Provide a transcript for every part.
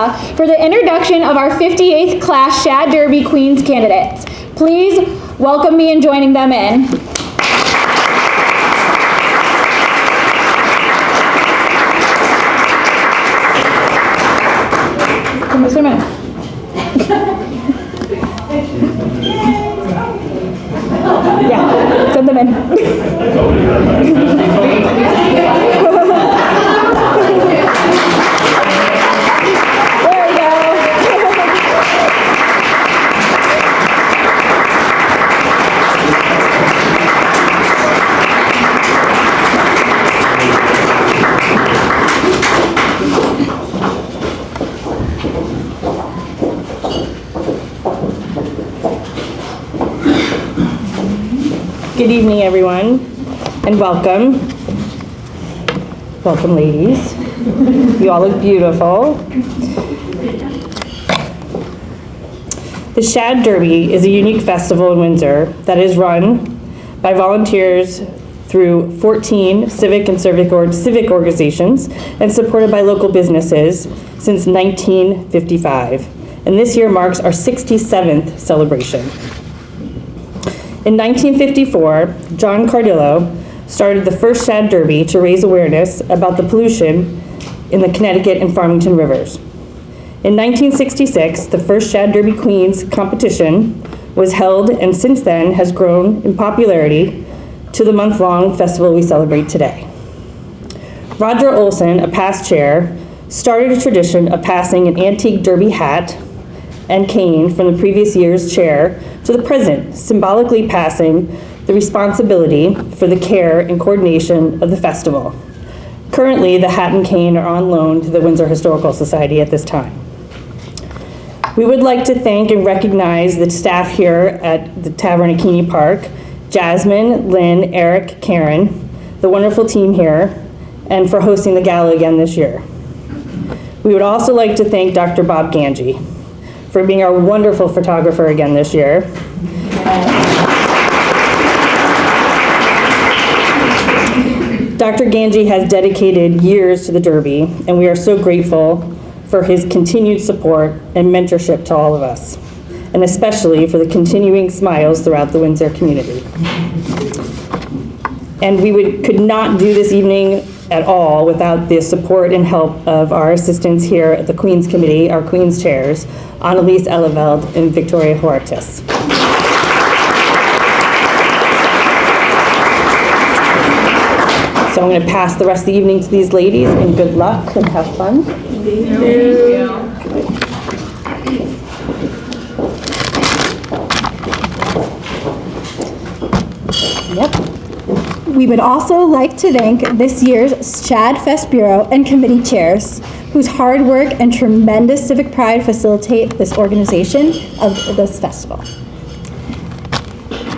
Gala for the introduction of our 58th class Shad Derby Queens candidates. Please welcome me in joining them in. Come just a minute. Yeah, send them in. Good evening, everyone, and welcome. Welcome, ladies. You all look beautiful. The Shad Derby is a unique festival in Windsor that is run by volunteers through 14 civic and civic organizations and supported by local businesses since 1955. And this year marks our 67th celebration. In 1954, John Cardillo started the first Shad Derby to raise awareness about the pollution in the Connecticut and Farmington rivers. In 1966, the first Shad Derby Queens competition was held and since then has grown in popularity to the month-long festival we celebrate today. Roger Olson, a past chair, started a tradition of passing an antique derby hat and cane from the previous year's chair to the present, symbolically passing the responsibility for the care and coordination of the festival. Currently, the hat and cane are on loan to the Windsor Historical Society at this time. We would like to thank and recognize the staff here at the Tavern at Keeney Park, Jasmine, Lynn, Eric, Karen, the wonderful team here, and for hosting the gala again this year. We would also like to thank Dr. Bob Ganji for being our wonderful photographer again this year. Dr. Ganji has dedicated years to the Derby, and we are so grateful for his continued support and mentorship to all of us, and especially for the continuing smiles throughout the Windsor community. And we could not do this evening at all without the support and help of our assistants here at the Queens Committee, our Queens chairs, Annalise Eleveld and Victoria Huartis. So I'm going to pass the rest of the evening to these ladies, and good luck and have fun. Thank you. Yep. We would also like to thank this year's Shad Fest Bureau and committee chairs, whose hard work and tremendous civic pride facilitate this organization of this festival.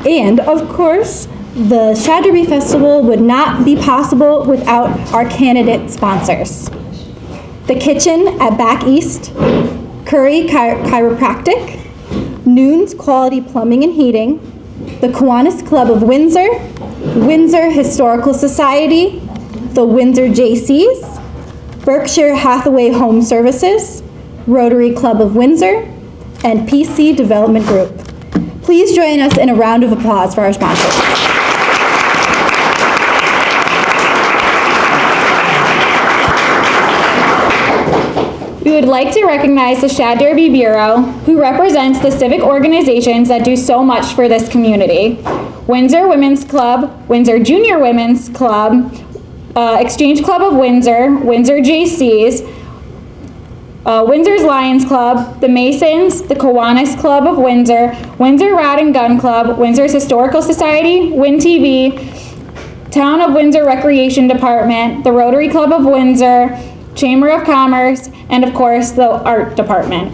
And of course, the Shad Derby Festival would not be possible without our candidate sponsors. The Kitchen at Back East, Curry Chiropractic, Noon's Quality Plumbing and Heating, the Kiwanis Club of Windsor, Windsor Historical Society, the Windsor JCs, Berkshire Hathaway Home Services, Rotary Club of Windsor, and PC Development Group. Please join us in a round of applause for our sponsors. We would like to recognize the Shad Derby Bureau, who represents the civic organizations that do so much for this community. Windsor Women's Club, Windsor Junior Women's Club, Exchange Club of Windsor, Windsor JCs, Windsor's Lions Club, the Masons, the Kiwanis Club of Windsor, Windsor Rod and Gun Club, Windsor's Historical Society, WinTV, Town of Windsor Recreation Department, the Rotary Club of Windsor, Chamber of Commerce, and of course the Art Department.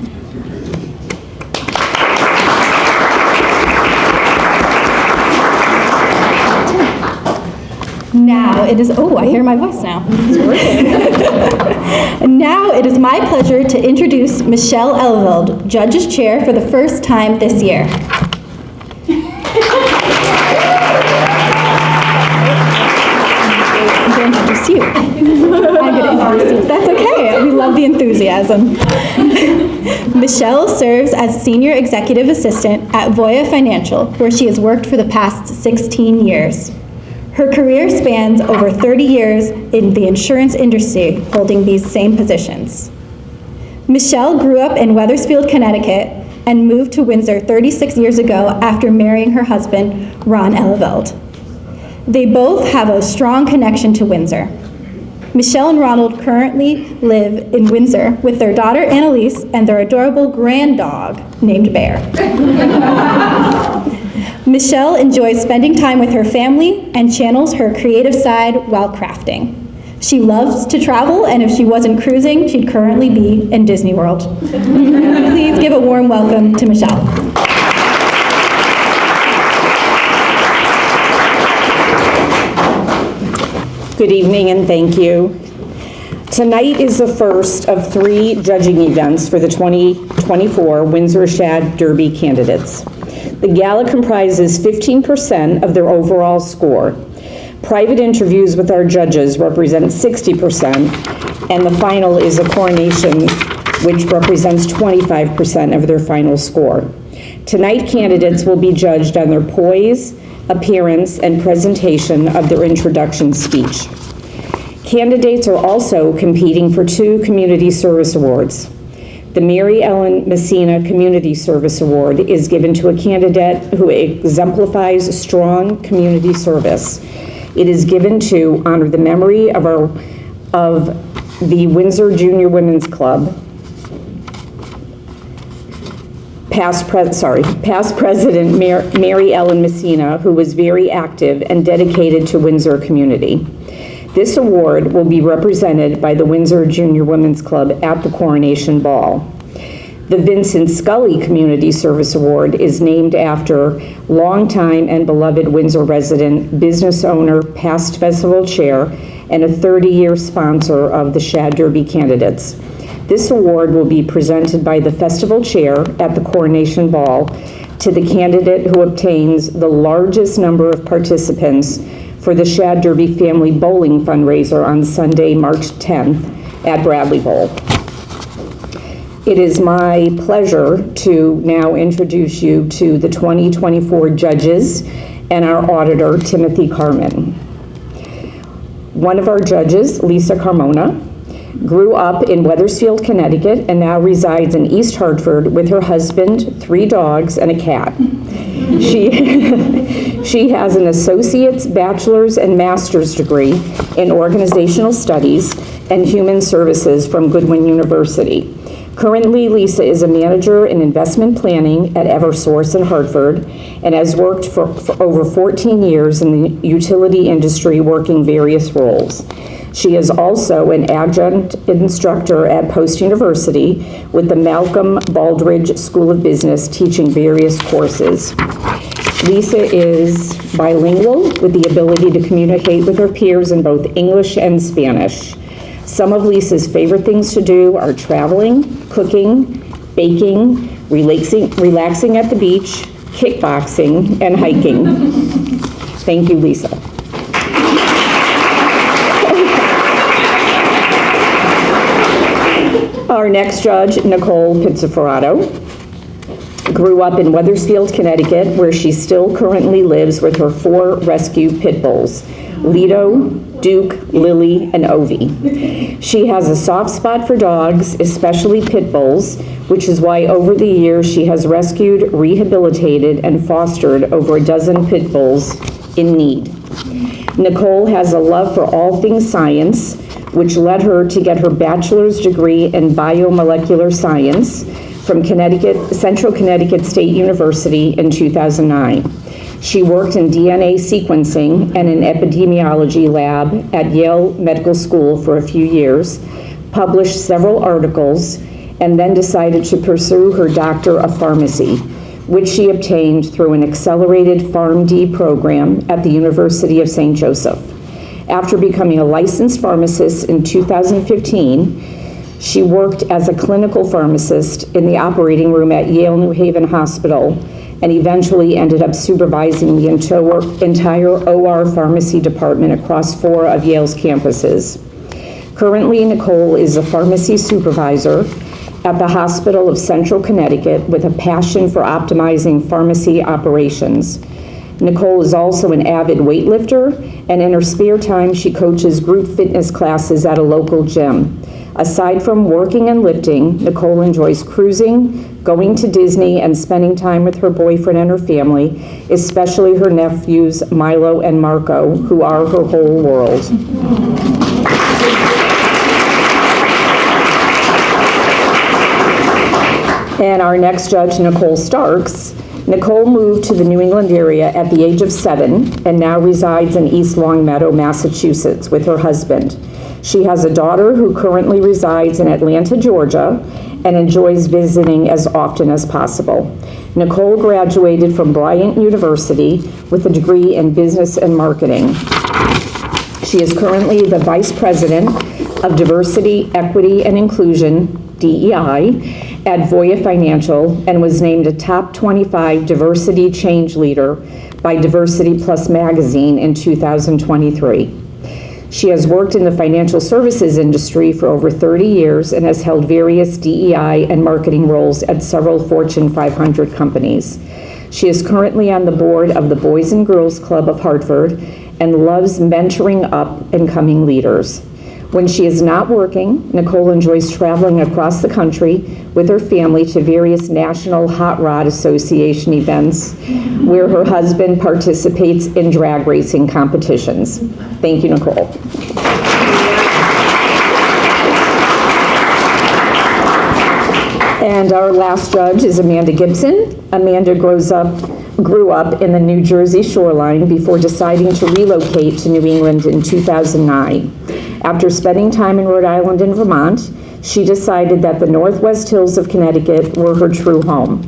Now it is, oh, I hear my voice now. It's working. Now it is my pleasure to introduce Michelle Elveld, Judge's Chair for the first time this year. introduce you. I'm going to introduce you. That's okay. We love the enthusiasm. Michelle serves as Senior Executive Assistant at Voya Financial, where she has worked for the past 16 years. Her career spans over 30 years in the insurance industry, holding these same positions. Michelle grew up in Wethersfield, Connecticut, and moved to Windsor 36 years ago after marrying her husband, Ron Eleveld. They both have a strong connection to Windsor. Michelle and Ronald currently live in Windsor with their daughter Annalise and their adorable grand dog named Bear. Michelle enjoys spending time with her family and channels her creative side while crafting. She loves to travel, and if she wasn't cruising, she'd currently be in Disney World. Please give a warm welcome to Michelle. Good evening and thank you. Tonight is the first of 3 judging events for the 2024 Windsor Shad Derby candidates. The gala comprises 15% of their overall score. Private interviews with our judges represent 60%, and the final is a coronation, which represents 25% of their final score. Tonight, candidates will be judged on their poise, appearance, and presentation of their introduction speech. Candidates are also competing for 2 community service awards. The Mary Ellen Messina Community Service Award is given to a candidate who exemplifies strong community service. It is given to honor the memory of the Windsor Junior Women's Club, past President Mary Ellen Messina, who was very active and dedicated to Windsor community. This award will be represented by the Windsor Junior Women's Club at the Coronation Ball. The Vincent Scully Community Service Award is named after longtime and beloved Windsor resident, business owner, past festival chair, and a 30-year sponsor of the Shad Derby candidates. This award will be presented by the festival chair at the Coronation Ball to the candidate who obtains the largest number of participants for the Shad Derby Family Bowling fundraiser on Sunday, March 10th at Bradley Bowl. It is my pleasure to now introduce you to the 2024 judges and our auditor, Timothy Carmen. One of our judges, Lisa Carmona, grew up in Wethersfield, Connecticut, and now resides in East Hartford with her husband, 3 dogs, and a cat. She has an associate's, bachelor's, and master's degree in organizational studies and human services from Goodwin University. Currently, Lisa is a manager in investment planning at Eversource in Hartford and has worked for over 14 years in the utility industry, working various roles. She is also an adjunct instructor at Post University with the Malcolm Baldrige School of Business, teaching various courses. Lisa is bilingual with the ability to communicate with her peers in both English and Spanish. Some of Lisa's favorite things to do are traveling, cooking, baking, relaxing at the beach, kickboxing, and hiking. Thank you, Lisa. Our next judge, Nicole Pizzaforato, grew up in Wethersfield, Connecticut, where she still currently lives with her 4 rescue pit bulls, Lido, Duke, Lily, and Ovi. She has a soft spot for dogs, especially pit bulls, which is why over the years she has rescued, rehabilitated, and fostered over a dozen pit bulls in need. Nicole has a love for all things science, which led her to get her bachelor's degree in biomolecular science from Central Connecticut State University in 2009. She worked in DNA sequencing and an epidemiology lab at Yale Medical School for a few years, published several articles, and then decided to pursue her Doctor of Pharmacy, which she obtained through an accelerated PharmD program at the University of St. Joseph. After becoming a licensed pharmacist in 2015, She worked as a clinical pharmacist in the operating room at Yale New Haven Hospital and eventually ended up supervising the entire OR pharmacy department across 4 of Yale's campuses. Currently, Nicole is a pharmacy supervisor at the Hospital of Central Connecticut with a passion for optimizing pharmacy operations. Nicole is also an avid weightlifter, and in her spare time, she coaches group fitness classes at a local gym. Aside from working and lifting, Nicole enjoys cruising, going to Disney, and spending time with her boyfriend and her family, especially her nephews Milo and Marco, who are her whole world. And our next judge, Nicole Starks. Nicole moved to the New England area at the age of 7 and now resides in East Longmeadow, Massachusetts with her husband. She has a daughter who currently resides in Atlanta, Georgia, and enjoys visiting as often as possible. Nicole graduated from Bryant University with a degree in business and marketing. She is currently the Vice President of Diversity, Equity, and Inclusion, DEI, at Voya Financial and was named a top 25 diversity change leader by Diversity Plus magazine in 2023. She has worked in the financial services industry for over 30 years and has held various DEI and marketing roles at several Fortune 500 companies. She is currently on the board of the Boys and Girls Club of Hartford and loves mentoring up and coming leaders. When she is not working, Nicole enjoys traveling across the country with her family to various National Hot Rod Association events where her husband participates in drag racing competitions. Thank you, Nicole. And our last judge is Amanda Gibson. Amanda grew up in the New Jersey shoreline before deciding to relocate to New England in 2009. After spending time in Rhode Island and Vermont, she decided that the Northwest Hills of Connecticut were her true home.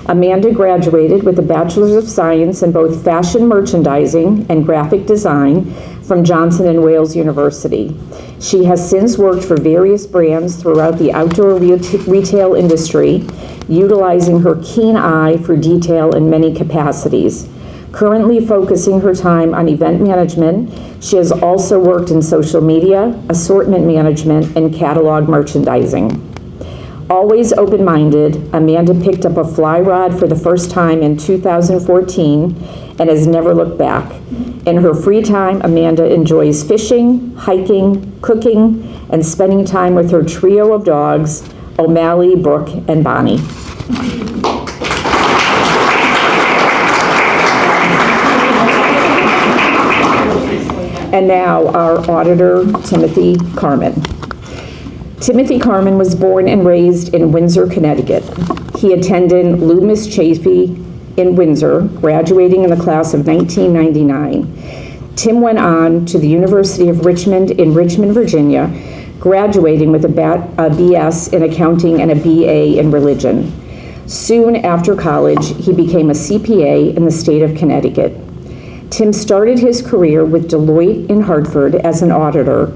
Amanda graduated with a Bachelor's of Science in both fashion merchandising and graphic design from Johnson & Wales University. She has since worked for various brands throughout the outdoor retail industry, utilizing her keen eye for detail in many capacities. Currently focusing her time on event management, she has also worked in social media, assortment management, and catalog merchandising. Always open-minded, Amanda picked up a fly rod for the first time in 2014 and has never looked back. In her free time, Amanda enjoys fishing, hiking, cooking, and spending time with her trio of dogs, O'Malley, Brooke, and Bonnie. And now our auditor, Timothy Carmen. Timothy Carmen was born and raised in Windsor, Connecticut. He attended Loomis Chaffee in Windsor, graduating in the class of 1999. Tim went on to the University of Richmond in Richmond, Virginia, graduating with a BS in accounting and a BA in religion. Soon after college, he became a CPA in the state of Connecticut. Tim started his career with Deloitte in Hartford as an auditor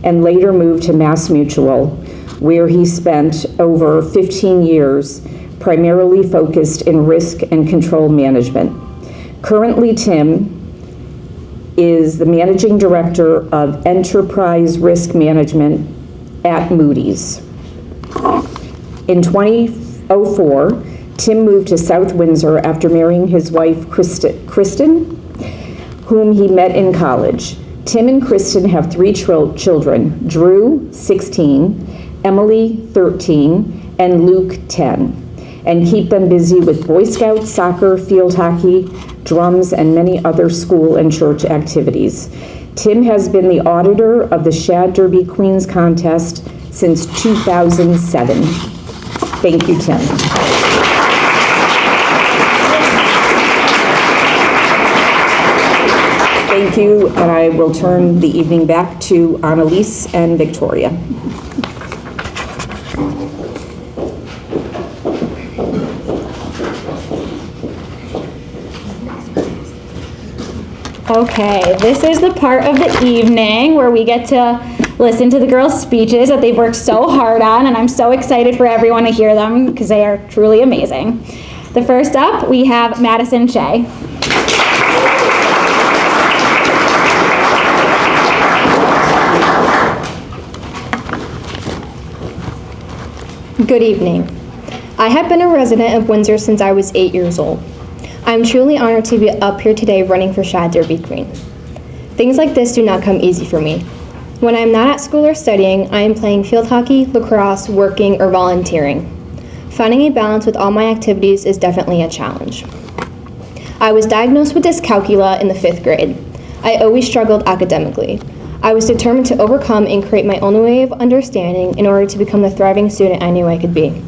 and later moved to Mass Mutual, where he spent over 15 years, primarily focused in risk and control management. Currently, Tim is the Managing Director of Enterprise Risk Management at Moody's. In 2004, Tim moved to South Windsor after marrying his wife, Kristen, whom he met in college. Tim and Kristen have 3 children, Drew, 16, Emily, 13, and Luke, 10, and keep them busy with Boy Scouts, soccer, field hockey, drums, and many other school and church activities. Tim has been the auditor of the Shad Derby Queens contest since 2007. Thank you, Tim. Thank you, and I will turn the evening back to Annalise and Victoria. Okay, this is the part of the evening where we get to listen to the girls' speeches that they've worked so hard on, and I'm so excited for everyone to hear them because they are truly amazing. The first up, we have Madison Shea. Good evening. I have been a resident of Windsor since I was 8 years old. I am truly honored to be up here today running for Shad Derby Queen. Things like this do not come easy for me. When I am not at school or studying, I am playing field hockey, lacrosse, working, or volunteering. Finding a balance with all my activities is definitely a challenge. I was diagnosed with dyscalculia in the 5th grade. I always struggled academically. I was determined to overcome and create my own way of understanding in order to become the thriving student I knew I could be.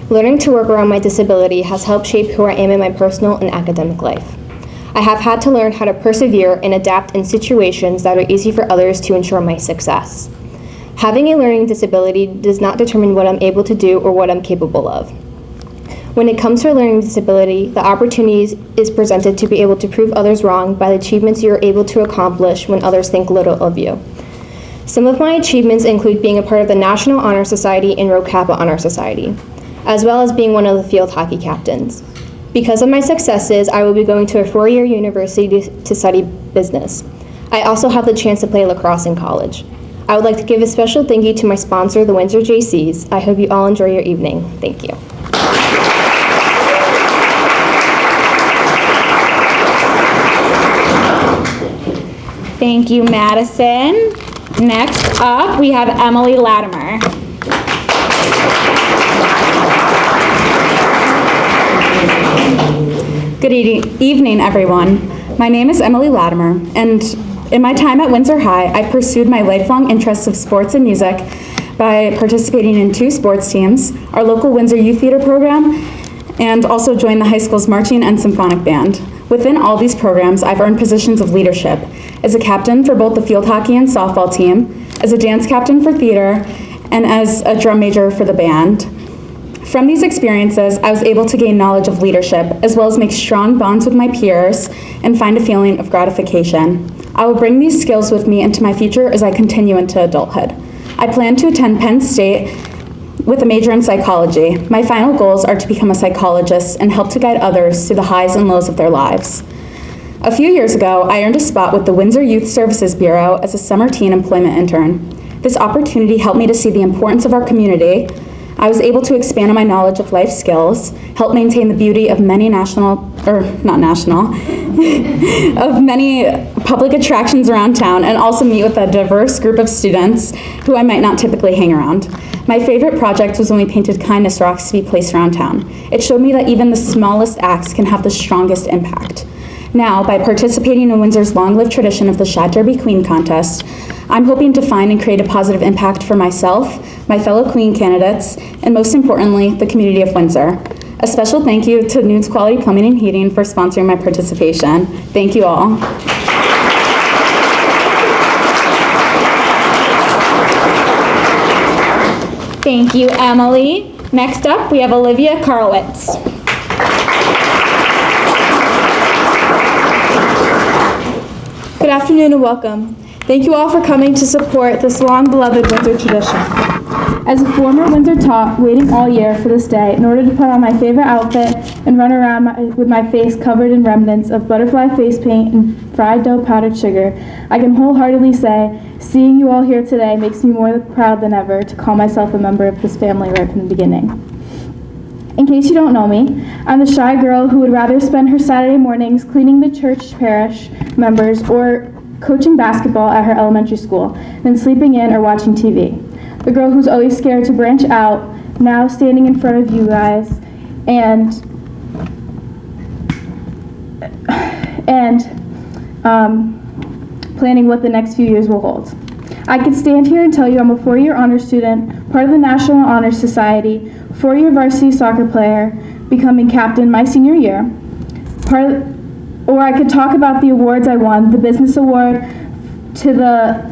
Learning to work around my disability has helped shape who I am in my personal and academic life. I have had to learn how to persevere and adapt in situations that are easy for others to ensure my success. Having a learning disability does not determine what I'm able to do or what I'm capable of. When it comes to a learning disability, the opportunity is presented to be able to prove others wrong by the achievements you are able to accomplish when others think little of you. Some of my achievements include being a part of the National Honor Society and Rho Kappa Honor Society, as well as being one of the field hockey captains. Because of my successes, I will be going to a 4-year university to study business. I also have the chance to play lacrosse in college. I would like to give a special thank you to my sponsor, the Windsor JCs. I hope you all enjoy your evening. Thank you. Thank you, Madison. Next up, we have Emily Latimer. Good evening, everyone. My name is Emily Latimer, and in my time at Windsor High, I pursued my lifelong interests of sports and music by participating in 2 sports teams, our local Windsor Youth Theater program, and also joined the high school's marching and symphonic band. Within all these programs, I've earned positions of leadership as a captain for both the field hockey and softball team, as a dance captain for theater, and as a drum major for the band. From these experiences, I was able to gain knowledge of leadership, as well as make strong bonds with my peers and find a feeling of gratification. I will bring these skills with me into my future as I continue into adulthood. I plan to attend Penn State with a major in psychology. My final goals are to become a psychologist and help to guide others through the highs and lows of their lives. A few years ago, I earned a spot with the Windsor Youth Services Bureau as a summer teen employment intern. This opportunity helped me to see the importance of our community. I was able to expand on my knowledge of life skills, help maintain the beauty of many of many public attractions around town, and also meet with a diverse group of students who I might not typically hang around. My favorite project was when we painted kindness rocks to be placed around town. It showed me that even the smallest acts can have the strongest impact. Now, by participating in Windsor's long-lived tradition of the Shad Derby Queen contest, I'm hoping to find and create a positive impact for myself, my fellow Queen candidates, and most importantly, the community of Windsor. A special thank you to Nudes Quality Plumbing and Heating for sponsoring my participation. Thank you all. Thank you, Emily. Next up, we have Olivia Karlowitz. Good afternoon and welcome. Thank you all for coming to support this long-beloved Windsor tradition. As a former Windsor tot, waiting all year for this day in order to put on my favorite outfit and run around with my face covered in remnants of butterfly face paint and fried dough powdered sugar, I can wholeheartedly say, seeing you all here today makes me more proud than ever to call myself a member of this family right from the beginning. In case you don't know me, I'm the shy girl who would rather spend her Saturday mornings cleaning the church parish members or coaching basketball at her elementary school than sleeping in or watching TV. The girl who's always scared to branch out, now standing in front of you guys and planning what the next few years will hold. I could stand here and tell you I'm a 4-year honor student, part of the National Honor Society, 4-year varsity soccer player, becoming captain my senior year, or I could talk about the awards I won, the business award to the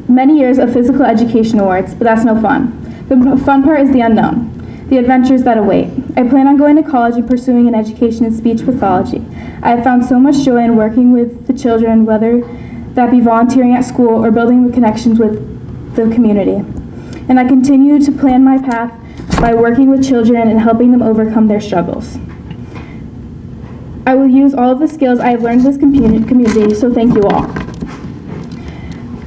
many years of physical education awards, but that's no fun. The fun part is the unknown, the adventures that await. I plan on going to college and pursuing an education in speech pathology. I have found so much joy in working with the children, whether that be volunteering at school or building connections with the community. And I continue to plan my path by working with children and helping them overcome their struggles. I will use all of the skills I have learned in this community, so thank you all.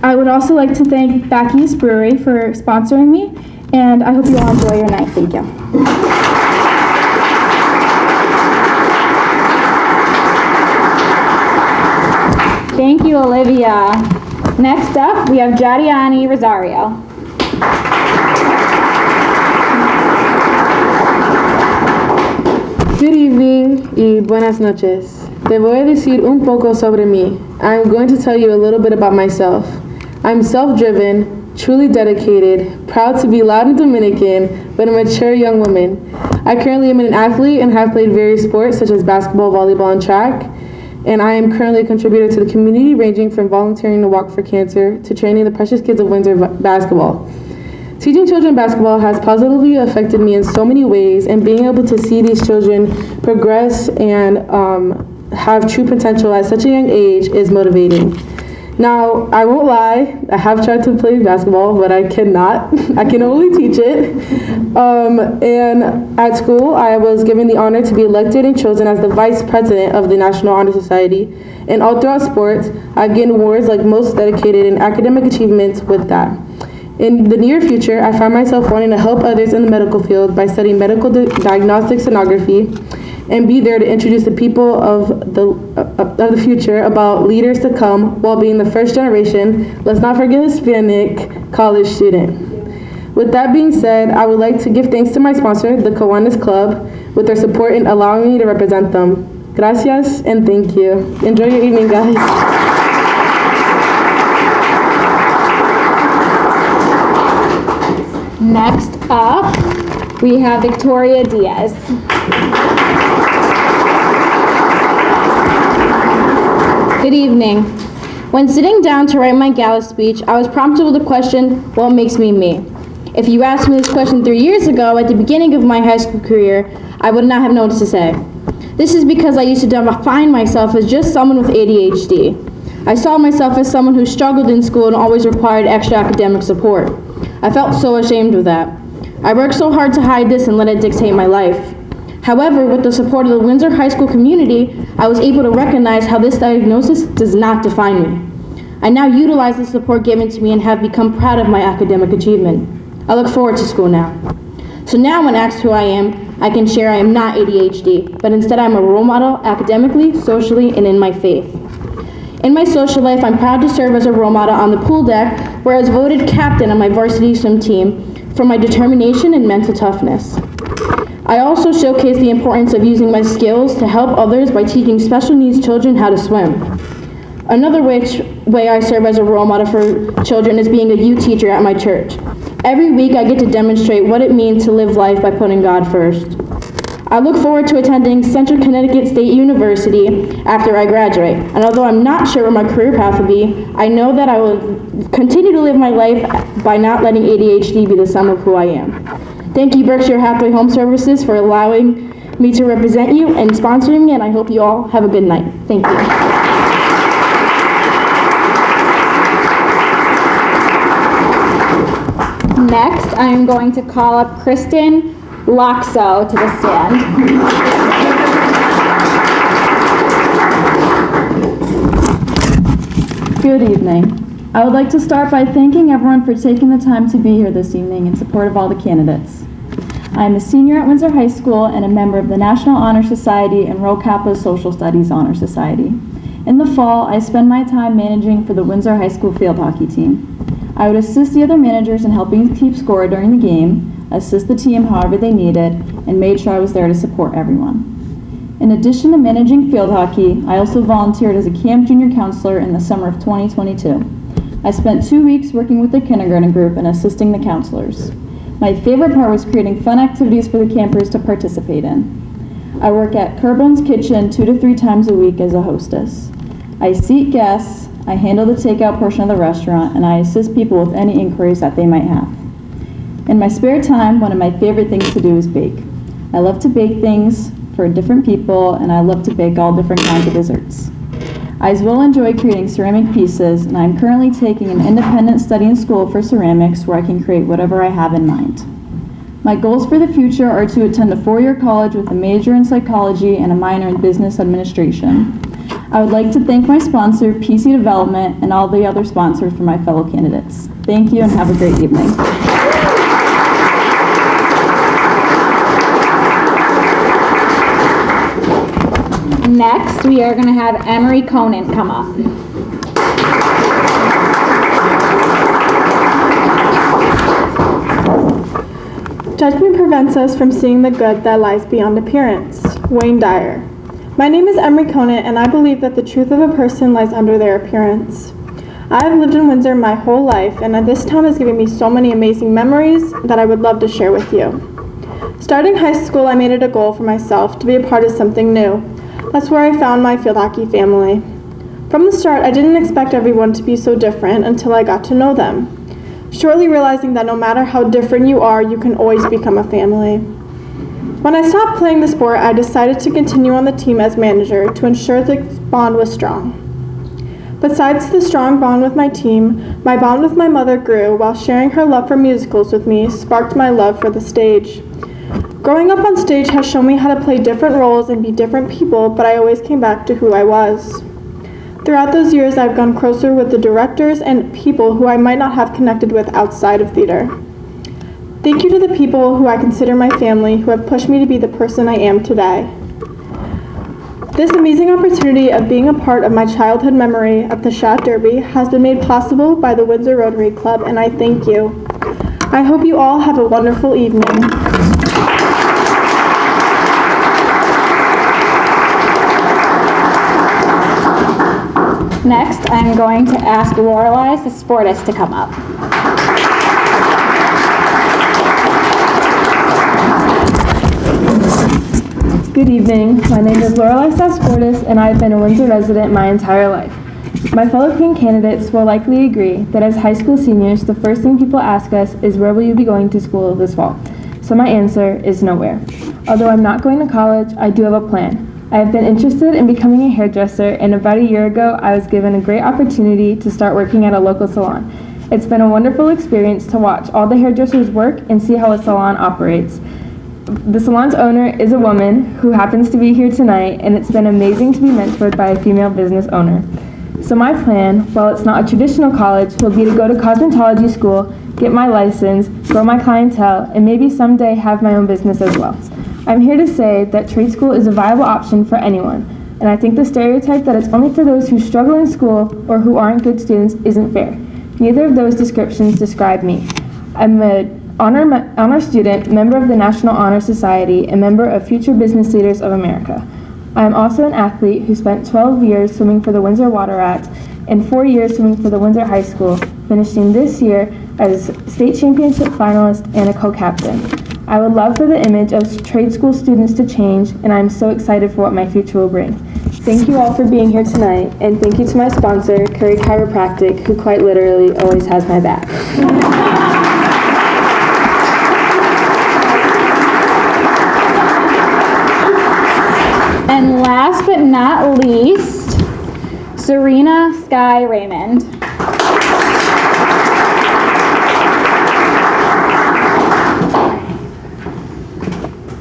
I would also like to thank Becky's Brewery for sponsoring me, and I hope you all enjoy your night. Thank you. Thank you, Olivia. Next up, we have Jadiani Rosario. Good evening y buenas noches. Te voy a decir un poco sobre mí. I'm going to tell you a little bit about myself. I'm self-driven, truly dedicated, proud to be loud and Dominican, but a mature young woman. I currently am an athlete and have played various sports such as basketball, volleyball, and track. And I am currently a contributor to the community, ranging from volunteering to Walk for Cancer to training the precious kids of Windsor basketball. Teaching children basketball has positively affected me in so many ways, and being able to see these children progress and have true potential at such a young age is motivating. Now, I won't lie, I have tried to play basketball, but I cannot. I can only teach it. And at school, I was given the honor to be elected and chosen as the vice president of the National Honor Society. And all throughout sports, I've gained awards like most dedicated in academic achievements with that. In the near future, I find myself wanting to help others in the medical field by studying medical diagnostic sonography and be there to introduce the people of the future about leaders to come while being the first generation, let's not forget, Hispanic college student. With that being said, I would like to give thanks to my sponsor, the Kiwanis Club, with their support in allowing me to represent them. Gracias and thank you. Enjoy your evening, guys. Next up, we have Victoria Diaz. Good evening. When sitting down to write my Gala speech, I was prompted with the question, what makes me me? If you asked me this question 3 years ago at the beginning of my high school career, I would not have known what to say. This is because I used to define myself as just someone with ADHD. I saw myself as someone who struggled in school and always required extra academic support. I felt so ashamed of that. I worked so hard to hide this and let it dictate my life. However, with the support of the Windsor High School community, I was able to recognize how this diagnosis does not define me. I now utilize the support given to me and have become proud of my academic achievement. I look forward to school now. So now when asked who I am, I can share I am not ADHD, but instead I'm a role model academically, socially, and in my faith. In my social life, I'm proud to serve as a role model on the pool deck, where I was voted captain on my varsity swim team for my determination and mental toughness. I also showcase the importance of using my skills to help others by teaching special needs children how to swim. Another way I serve as a role model for children is being a youth teacher at my church. Every week I get to demonstrate what it means to live life by putting God first. I look forward to attending Central Connecticut State University after I graduate, and although I'm not sure where my career path will be, I know that I will continue to live my life by not letting ADHD be the sum of who I am. Thank you, Berkshire Hathaway Home Services, for allowing me to represent you and sponsoring me, and I hope you all have a good night. Thank you. Next, I am going to call up Kristen Loxo to the stand. Good evening. I would like to start by thanking everyone for taking the time to be here this evening in support of all the candidates. I am a senior at Windsor High School and a member of the National Honor Society and Rho Kappa Social Studies Honor Society. In the fall, I spend my time managing for the Windsor High School field hockey team. I would assist the other managers in helping keep score during the game, assist the team however they needed, and made sure I was there to support everyone. In addition to managing field hockey, I also volunteered as a camp junior counselor in the summer of 2022. I spent 2 weeks working with the kindergarten group and assisting the counselors. My favorite part was creating fun activities for the campers to participate in. I work at Kerbone's Kitchen 2 to 3 times a week as a hostess. I seat guests, I handle the takeout portion of the restaurant, and I assist people with any inquiries that they might have. In my spare time, one of my favorite things to do is bake. I love to bake things for different people, and I love to bake all different kinds of desserts. I as well enjoy creating ceramic pieces, and I am currently taking an independent study in school for ceramics where I can create whatever I have in mind. My goals for the future are to attend a 4-year college with a major in psychology and a minor in business administration. I would like to thank my sponsor, PC Development, and all the other sponsors for my fellow candidates. Thank you and have a great evening. Next, we are going to have Emery Conan come up. Judgment prevents us from seeing the good that lies beyond appearance. Wayne Dyer. My name is Emery Conant, and I believe that the truth of a person lies under their appearance. I have lived in Windsor my whole life, and this town has given me so many amazing memories that I would love to share with you. Starting high school, I made it a goal for myself to be a part of something new. That's where I found my field hockey family. From the start, I didn't expect everyone to be so different until I got to know them. Shortly realizing that no matter how different you are, you can always become a family. When I stopped playing the sport, I decided to continue on the team as manager to ensure the bond was strong. Besides the strong bond with my team, my bond with my mother grew while sharing her love for musicals with me sparked my love for the stage. Growing up on stage has shown me how to play different roles and be different people, but I always came back to who I was. Throughout those years, I've gone closer with the directors and people who I might not have connected with outside of theater. Thank you to the people who I consider my family who have pushed me to be the person I am today. This amazing opportunity of being a part of my childhood memory of the Shad Derby has been made possible by the Windsor Rotary Club, and I thank you. I hope you all have a wonderful evening. Next, I'm going to ask Lorelei, the sportist, to come up. Good evening. My name is Lorelei Sasportis, and I've been a Windsor resident my entire life. My fellow Queen candidates will likely agree that as high school seniors, the first thing people ask us is where will you be going to school this fall? So my answer is nowhere. Although I'm not going to college, I do have a plan. I have been interested in becoming a hairdresser, and about a year ago, I was given a great opportunity to start working at a local salon. It's been a wonderful experience to watch all the hairdressers work and see how a salon operates. The salon's owner is a woman who happens to be here tonight, and it's been amazing to be mentored by a female business owner. So my plan, while it's not a traditional college, will be to go to cosmetology school, get my license, grow my clientele, and maybe someday have my own business as well. I'm here to say that trade school is a viable option for anyone, and I think the stereotype that it's only for those who struggle in school or who aren't good students isn't fair. Neither of those descriptions describe me. I'm an honor student, member of the National Honor Society, and member of Future Business Leaders of America. I am also an athlete who spent 12 years swimming for the Windsor Water Rats and 4 years swimming for the Windsor High School, finishing this year as state championship finalist and a co-captain. I would love for the image of trade school students to change, and I'm so excited for what my future will bring. Thank you all for being here tonight, and thank you to my sponsor, Curry Chiropractic, who quite literally always has my back. And last but not least, Serena Sky Raymond.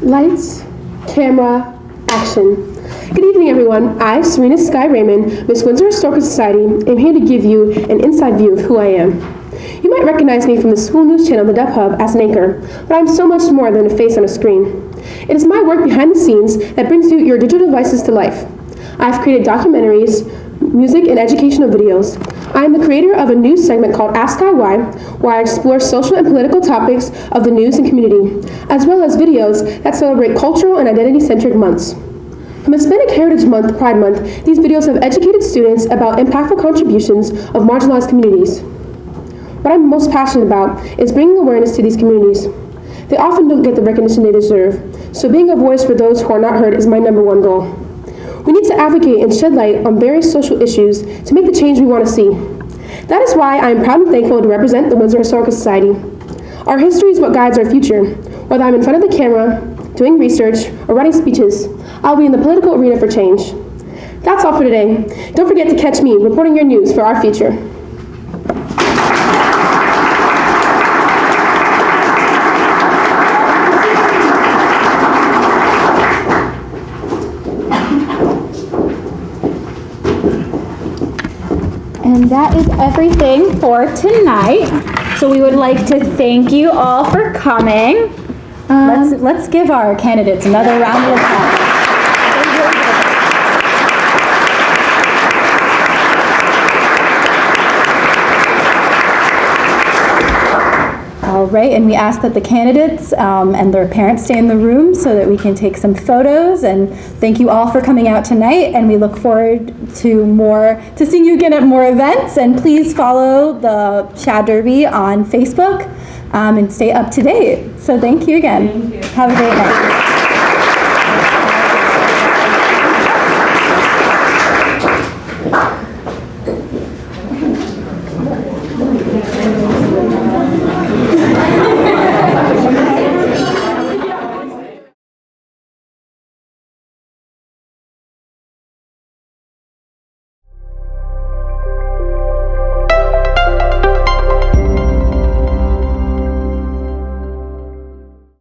Lights, camera, action. Good evening, everyone. I, Serena Sky Raymond, Miss Windsor Historical Society, am here to give you an inside view of who I am. You might recognize me from the school news channel, the Dub Hub, as an anchor, but I'm so much more than a face on a screen. It is my work behind the scenes that brings your digital devices to life. I've created documentaries, music, and educational videos. I am the creator of a news segment called Ask IY, where I explore social and political topics of the news and community, as well as videos that celebrate cultural and identity-centric months. From Hispanic Heritage Month, Pride Month, these videos have educated students about impactful contributions of marginalized communities. What I'm most passionate about is bringing awareness to these communities. They often don't get the recognition they deserve, so being a voice for those who are not heard is my #1 goal. We need to advocate and shed light on various social issues to make the change we want to see. That is why I am proud and thankful to represent the Windsor Historical Society. Our history is what guides our future. Whether I'm in front of the camera, doing research, or writing speeches, I'll be in the political arena for change. That's all for today. Don't forget to catch me reporting your news for our feature. And that is everything for tonight. So we would like to thank you all for coming. Let's give our candidates another round of applause. All right, and we ask that the candidates and their parents stay in the room so that we can take some photos. And thank you all for coming out tonight, and we look forward to seeing you again at more events. And please follow the Shad Derby on Facebook and stay up to date. So thank you again. Have a great night.